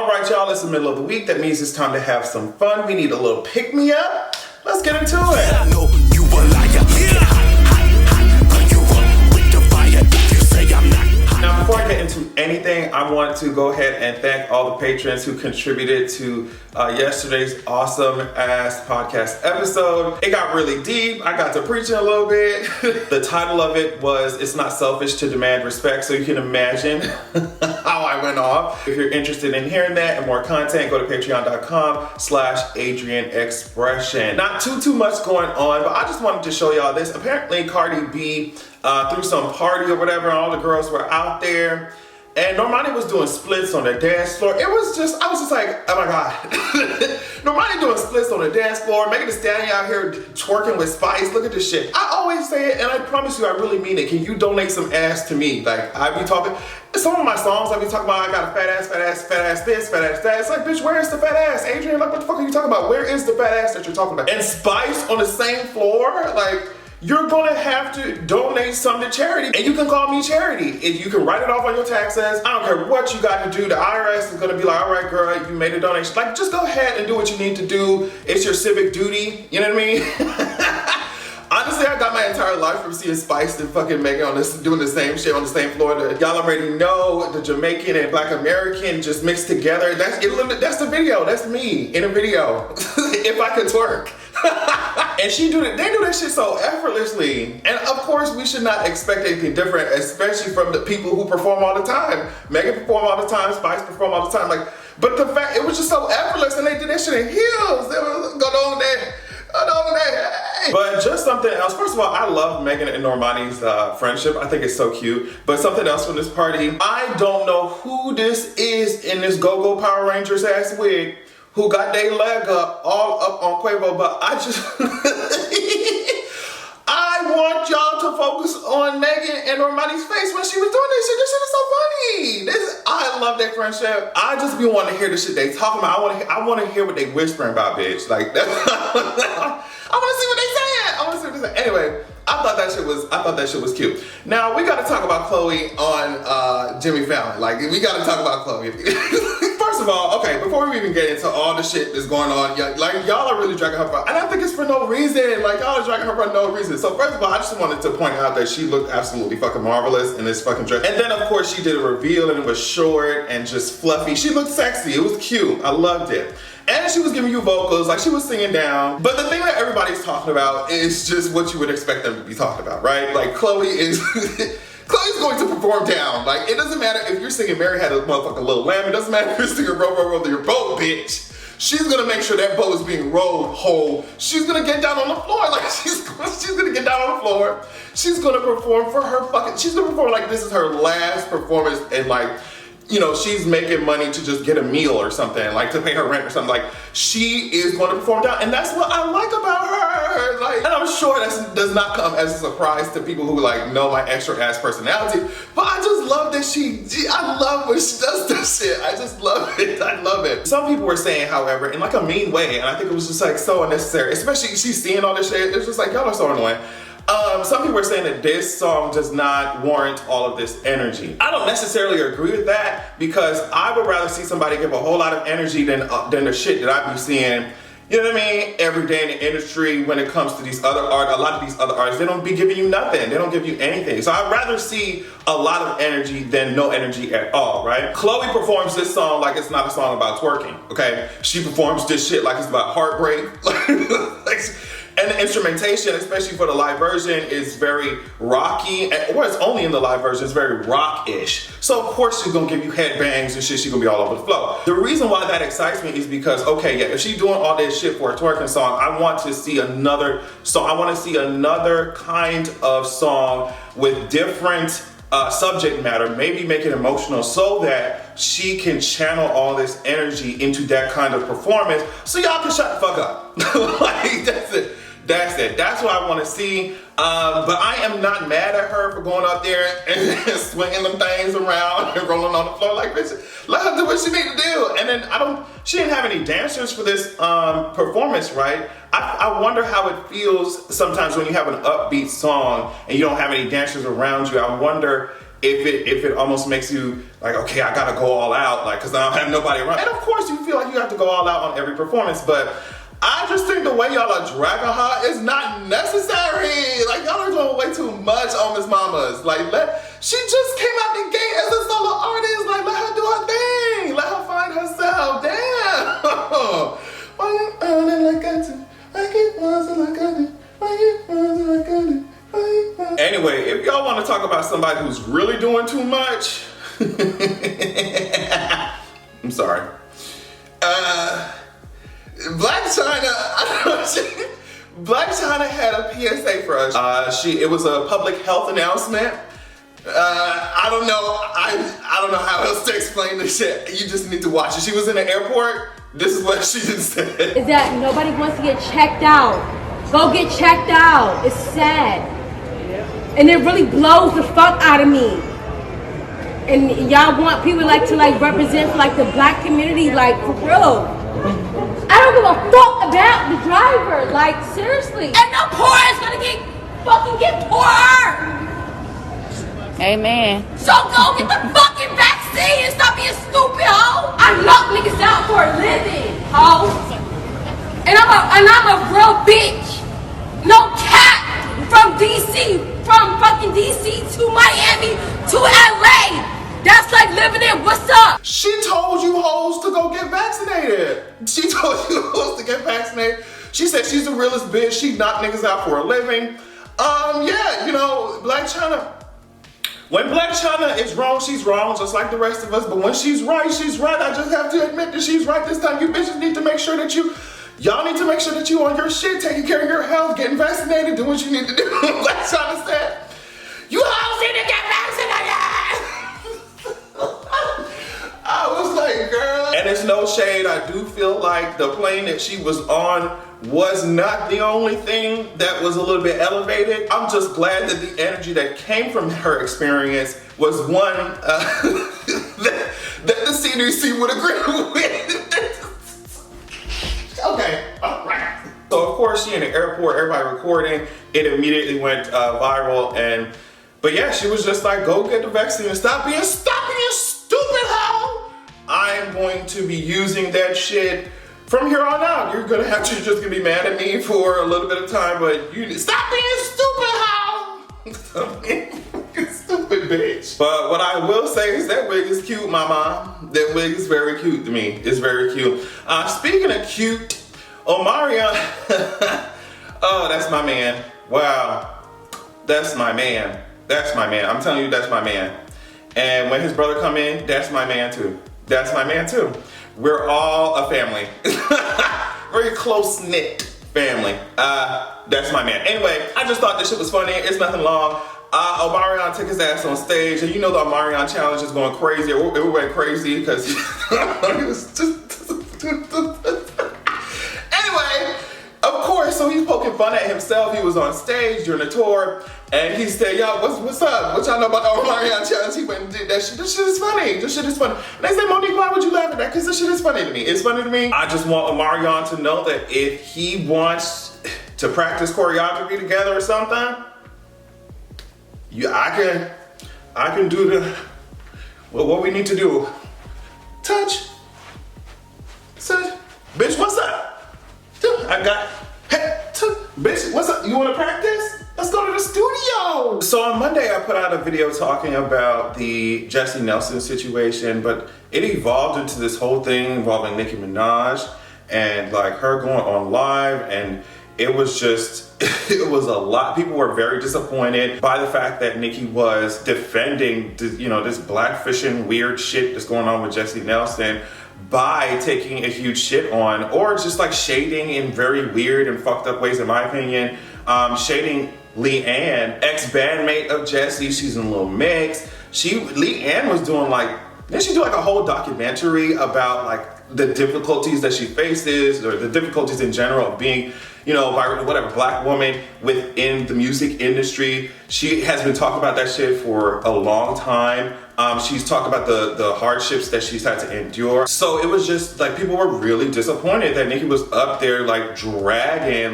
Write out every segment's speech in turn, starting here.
right, y'all, it's the middle of the week. That means it's time to have some fun. We need a little pick-me-up. Let's get into it. I know you a liar. Now, before I get into anything, I want to go ahead and thank all the patrons who contributed to yesterday's awesome ass podcast episode. It got really deep. I got to preaching a little bit. The title of it was "It's Not Selfish to Demand Respect," so you can imagine how I went off. If you're interested in hearing that and more content, go to patreon.com/AdrianExpression. Not too much going on, but I just wanted to show y'all this. Apparently, Cardi B threw some party or whatever, and all the girls were out there. And Normani was doing splits on the dance floor. I was just like, oh my God. Normani doing splits on the dance floor, Megan Thee Stallion out here twerking with Spice. Look at this shit. I always say it, and I promise you, I really mean it. Can you donate some ass to me? Like, I be talking, some of my songs, I be talking about, I got a fat ass this, fat ass that. It's like, bitch, where is the fat ass? Adrian, like, what the fuck are you talking about? Where is the fat ass that you're talking about? And Spice on the same floor, like, you're gonna have to donate some to charity, and you can call me charity. If you can write it off on your taxes, I don't care what you got to do. The IRS is gonna be like, all right, girl, you made a donation. Like, just go ahead and do what you need to do. It's your civic duty. You know what I mean? Honestly, I got my entire life from seeing Spice and fucking Megan on this, doing the same shit on the same floor. Y'all already know the Jamaican and Black American just mixed together. That's the video. That's me in a video. If I could twerk. And they do that shit so effortlessly. And of course, we should not expect anything different, especially from the people who perform all the time. Megan perform all the time, Spice perform all the time. Like, but the fact, it was just so effortless, and they did that shit in heels. They were going on there. But just something else. First of all, I love Megan and Normani's friendship. I think it's so cute. But something else from this party. I don't know who this is in this Go-Go Power Rangers ass wig who got their leg up, all up on Quavo, but I just, I want y'all to focus on Megan and Normani's face when she was doing this shit. This shit is so funny. I love their friendship. I just be wanting to hear the shit they talking about. I want to hear what they whispering about, bitch. Like, that's, I want to see what they saying. Anyway, I thought that shit was cute. Now, we got to talk about Chloe on Jimmy Fallon. Like, we got to talk about Chloe. First of all, okay, before we even get into all the shit that's going on, y'all are really dragging her for, and I think it's for no reason. Like, y'all are dragging her for no reason. So first of all, I just wanted to point out that she looked absolutely fucking marvelous in this fucking dress. And then of course she did a reveal, and it was short and just fluffy. She looked sexy. It was cute. I loved it. And she was giving you vocals, like she was singing down. But the thing that everybody's talking about is just what you would expect them to be talking about, right? Like, Chloe is Chloe's going to perform down. Like, it doesn't matter if you're singing Mary Had a Motherfucking Little Lamb. It doesn't matter if you're singing Row, Row, Row Your Boat, bitch. She's gonna make sure that boat is being rolled whole. She's gonna get down on the floor. Like, she's gonna get down on the floor. She's gonna perform for her she's gonna perform like this is her last performance, and like, you know, she's making money to just get a meal or something, like to pay her rent or something. Like, she is going to perform down, and that's what I like about her. Like, and I'm sure that does not come as a surprise to people who like know my extra ass personality, but I just love that I love when she does this shit. I just love it. I love it. Some people were saying, however, in like a mean way, and I think it was just like so unnecessary, especially she's seeing all this shit. It's just like, y'all are so annoying. Some people are saying that this song does not warrant all of this energy. I don't necessarily agree with that, because I would rather see somebody give a whole lot of energy than the shit that I be seeing, you know what I mean, every day in the industry when it comes to these other artists. A lot of these other artists, they don't be giving you nothing. They don't give you anything. So I'd rather see a lot of energy than no energy at all, right? Chloe performs this song like it's not a song about twerking, okay? She performs this shit like it's about heartbreak. And the instrumentation, especially for the live version, is very rocky. Well, it's only in the live version, it's very rock-ish. So of course she's gonna give you headbangs and shit, she's gonna be all over the floor. The reason why that excites me is because, okay, yeah, if she's doing all this shit for a twerking song, I want to see another song. I want to see another kind of song with different subject matter, maybe make it emotional, so that she can channel all this energy into that kind of performance, so y'all can shut the fuck up. Like, that's it. That's what I want to see. But I am not mad at her for going up there and swinging them things around and rolling on the floor. Like, bitch, let her do what she need to do. And then she didn't have any dancers for this performance, right? I wonder how it feels sometimes when you have an upbeat song and you don't have any dancers around you. I wonder if it almost makes you like, okay, I gotta go all out, like, cause I don't have nobody around. And of course you feel like you have to go all out on every performance, but I just think the way y'all are dragging her is not necessary. Like, y'all are doing way too much on Miss Mamas. Like, she just came out the gate as a solo artist. Like, let her do her thing. Let her find herself. Damn. Why you running like I do? I keep running like I do. Why you running like I do? Anyway, if y'all want to talk about somebody who's really doing too much, I'm sorry. Blac Chyna, Blac Chyna had a PSA for us. It was a public health announcement. I don't know. I don't know how else to explain this shit. You just need to watch it. She was in the airport. This is what she just said. Is that nobody wants to get checked out. Go get checked out. It's sad. And it really blows the fuck out of me. And y'all want people like to like represent like the black community, like for real. I don't give a fuck about the driver, like seriously. And the poor is gonna get poorer. Amen. So go get the fucking vaccine and stop being stupid, ho. I knock niggas out for a living, ho. And I'm a real bitch. No cap. From DC, from fucking DC to Miami to LA. That's like living in what's up. She told you hoes to go get vaccinated. She told you hoes to get vaccinated. She said she's the realest bitch. She knocked niggas out for a living. Yeah, you know, Blac Chyna. When Blac Chyna is wrong, she's wrong, just like the rest of us. But when she's right, she's right. I just have to admit that she's right this time. You bitches need to make sure that y'all need to make sure that you on your shit, taking care of your health, getting vaccinated, doing what you need to do. Blac Chyna said, you hoes need to get vaccinated. I was like, girl. And it's no shade. I do feel like the plane that she was on was not the only thing that was a little bit elevated. I'm just glad that the energy that came from her experience was one that the CDC would agree with. Okay, all right. So of course she in the airport, everybody recording, it immediately went viral, but yeah, she was just like, go get the vaccine and stop being stupid, hoe. I am going to be using that shit from here on out. You're gonna have to just gonna be mad at me for a little bit of time, but you stop being stupid, hoe. Stop being stupid, bitch. But what I will say is that wig is cute, mama. That wig is very cute to me. It's very cute. Speaking of cute, Omarion. Oh, that's my man. Wow. That's my man. That's my man. I'm telling you, that's my man. And when his brother come in, that's my man too. That's my man too. We're all a family. Very close-knit family. That's my man. Anyway, I just thought this shit was funny. It's nothing long. Omarion took his ass on stage, and you know the Omarion challenge is going crazy. It went crazy because it was just... Anyway, of course, so he's poking fun at himself. He was on stage during the tour, and he said, yo, what's up? What y'all know about the Omarion challenge? He went and did that shit. This shit is funny. This shit is funny. And they said, Monique, why would you laugh at that? Because this shit is funny to me. It's funny to me. I just want Omarion to know that if he wants to practice choreography together or something, I can do what we need to do. Touch. Bitch, what's up? Bitch, what's up? You wanna practice? Let's go to the studio. So on Monday, I put out a video talking about the Jesy Nelson situation, but it evolved into this whole thing involving Nicki Minaj and like her going on live, and it was just, it was a lot. People were very disappointed by the fact that Nicki was defending, this blackfishing weird shit that's going on with Jesy Nelson by taking a huge shit on, or just like shading in very weird and fucked up ways, in my opinion. Shading Leigh Ann, ex-bandmate of Jesy. She's in a little mix. Leigh Ann was doing didn't she do like a whole documentary about like the difficulties that she faces, or the difficulties in general of being, black woman within the music industry. She has been talking about that shit for a long time. She's talked about the hardships that she's had to endure. So it was just like, people were really disappointed that Nicki was up there like dragging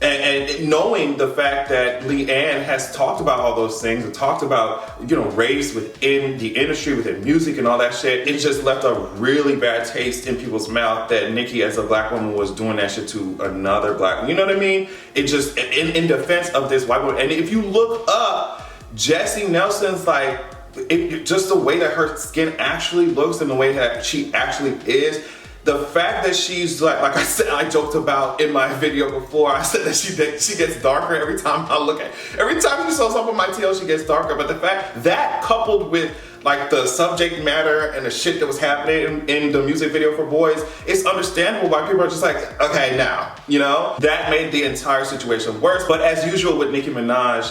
And knowing the fact that Leigh Ann has talked about all those things and talked about, you know, race within the industry, within music and all that shit, it just left a really bad taste in people's mouth that Nicki as a black woman was doing that shit to another black woman. You know what I mean? It just, in defense of this white woman. And if you look up Jesy Nelson's like, just the way that her skin actually looks and the way that she actually is, the fact that she's like I said, I joked about in my video before, I said that she gets darker every time I look at her. Every time she shows up on my TL, she gets darker. But the fact that coupled with like the subject matter and the shit that was happening in the music video for Boys, it's understandable why people are just like, okay, now, you know? That made the entire situation worse. But as usual with Nicki Minaj,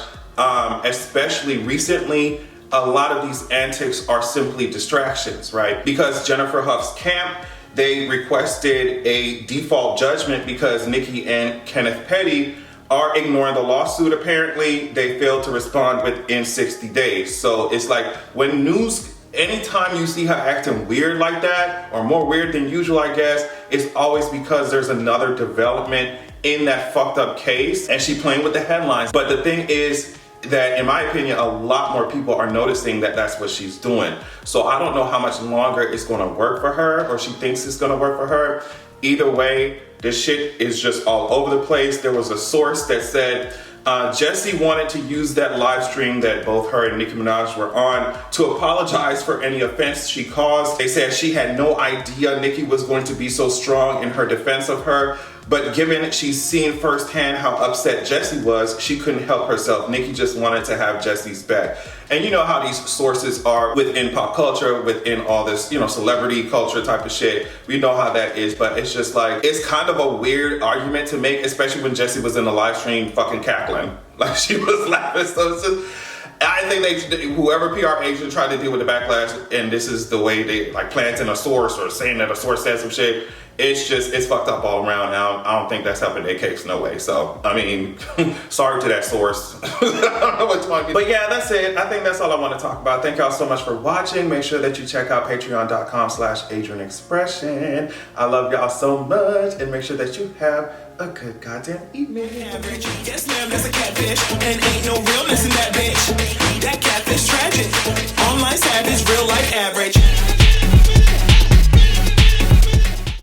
especially recently, a lot of these antics are simply distractions, right? Because Jennifer Huff's camp, they requested a default judgment because Nicki and Kenneth Petty are ignoring the lawsuit. Apparently, they failed to respond within 60 days. So it's like when news, anytime you see her acting weird like that, or more weird than usual, I guess, it's always because there's another development in that fucked up case and she playing with the headlines. But the thing is, that in my opinion, a lot more people are noticing that that's what she's doing. So I don't know how much longer it's gonna work for her, or she thinks it's gonna work for her. Either way, this shit is just all over the place. There was a source that said Jesy wanted to use that live stream that both her and Nicki Minaj were on to apologize for any offense she caused. They said she had no idea Nicki was going to be so strong in her defense of her. But given she's seen firsthand how upset Jesy was, she couldn't help herself. Nicki just wanted to have Jesy's back. And you know how these sources are within pop culture, within all this, you know, celebrity culture type of shit. We know how that is, but it's just like, it's kind of a weird argument to make, especially when Jesy was in the live stream fucking cackling. Like she was laughing, so it's just, I think whoever PR agent tried to deal with the backlash, and this is the way they like planting a source or saying that a source said some shit, it's fucked up all around. I don't think that's helping their case, no way. So, I mean, sorry to that source. I don't know what to want to be. But yeah, that's it. I think that's all I want to talk about. Thank y'all so much for watching. Make sure that you check out patreon.com/AdrianExpression. I love y'all so much, and make sure that you have a good goddamn evening. Yes, ma'am, that's a catfish, and ain't no realness in that bitch.